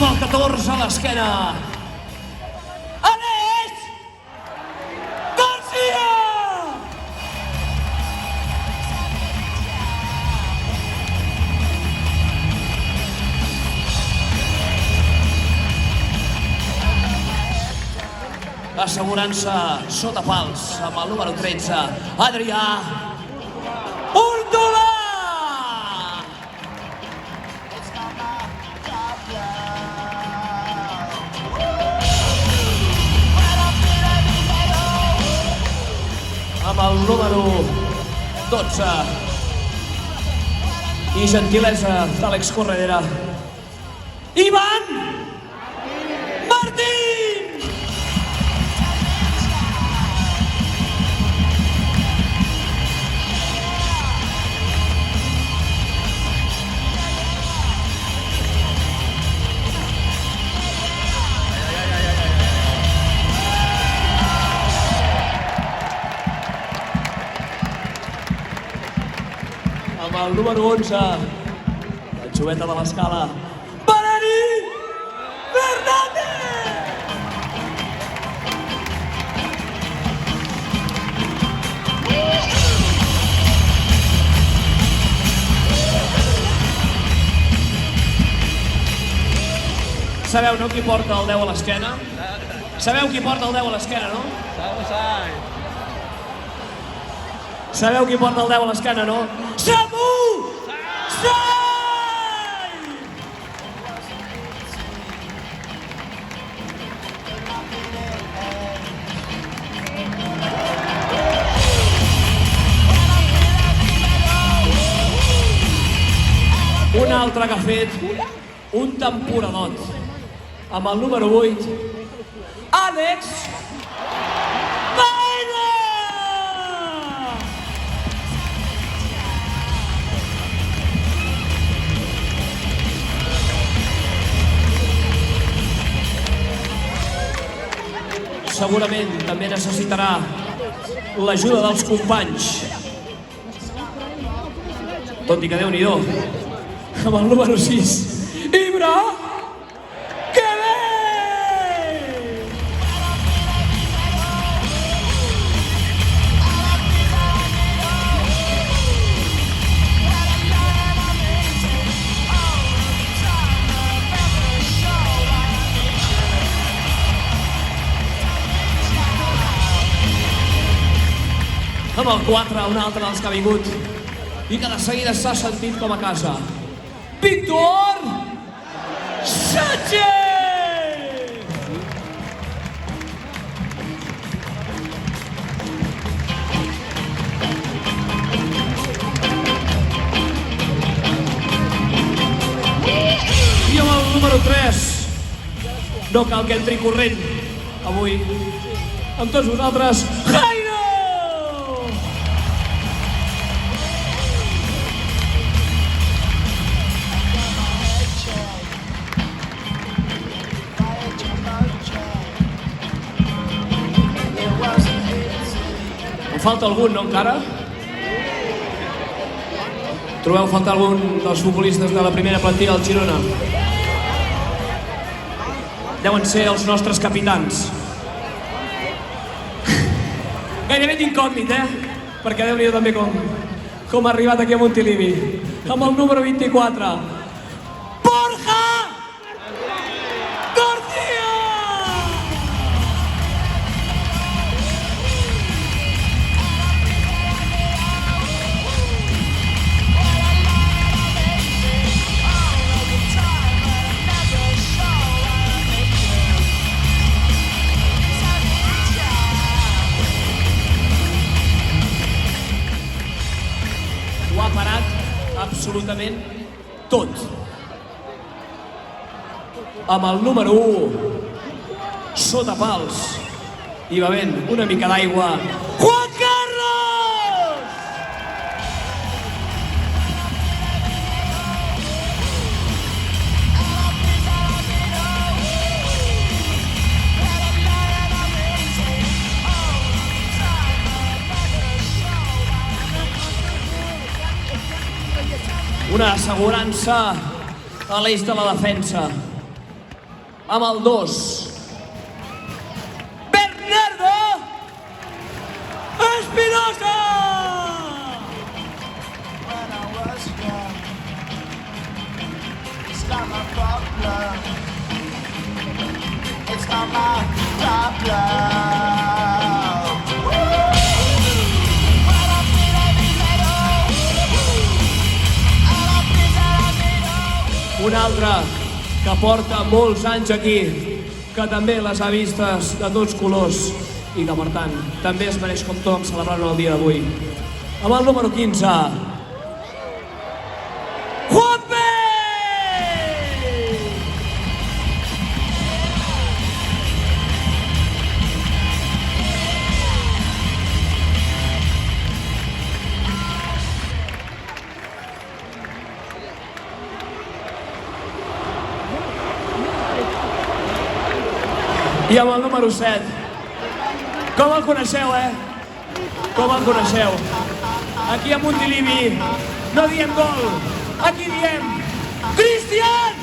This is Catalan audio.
Amb el 14 a l'esquena. Àlex Garcia! Assegurança sota pals amb el número 13, Adrià Hortolà! Amb el número 12 i gentilesa d'Àlex Corredera, Ivan Martín! Amb el número 11, la xuveta de l'escala, Valeri Fernández! Sabeu, no, qui porta el 10 a l'esquena? Sabeu qui porta el 10 a l'esquena, no? Sabeu qui porta el 10 a l'esquena, no? Samu Sai! Un altre que ha fet un temporadot amb el número 8, Àlex segurament també necessitarà l'ajuda dels companys. Tot i que Déu-n'hi-do, amb el número 6, Ibra Quevé! Amb el 4, un altre dels que ha vingut i que de seguida s'ha sentit com a casa. Víctor Sánchez! I amb el número 3, no cal que entri corrent avui amb tots vosaltres, falta algun, no, encara? Trobeu faltar algun dels futbolistes de la primera plantilla del Girona? Deuen ser els nostres capitans. Gairebé d'incògnit, perquè Déu-n'hi-do també com ha arribat aquí a Montilivi. Amb el número 24, Borja García! Ho ha parat absolutament tot. Amb el número 1, sota pals i bevent una mica d'aigua, Juan Carlos! Una assegurança a l'eix de la defensa. amb el 2. Bernardo Espinosa! When I was young, it's not my problem. It's not my problem. Un altre que porta molts anys aquí, que també les ha vistes de tots colors i que, per tant, també es mereix com tothom celebrar-ho el dia d'avui. Amb el número 15, Juanpe! I amb el número 7. Com el coneixeu, Com el coneixeu? Aquí a Montilivi no diem gol, aquí diem Cristian!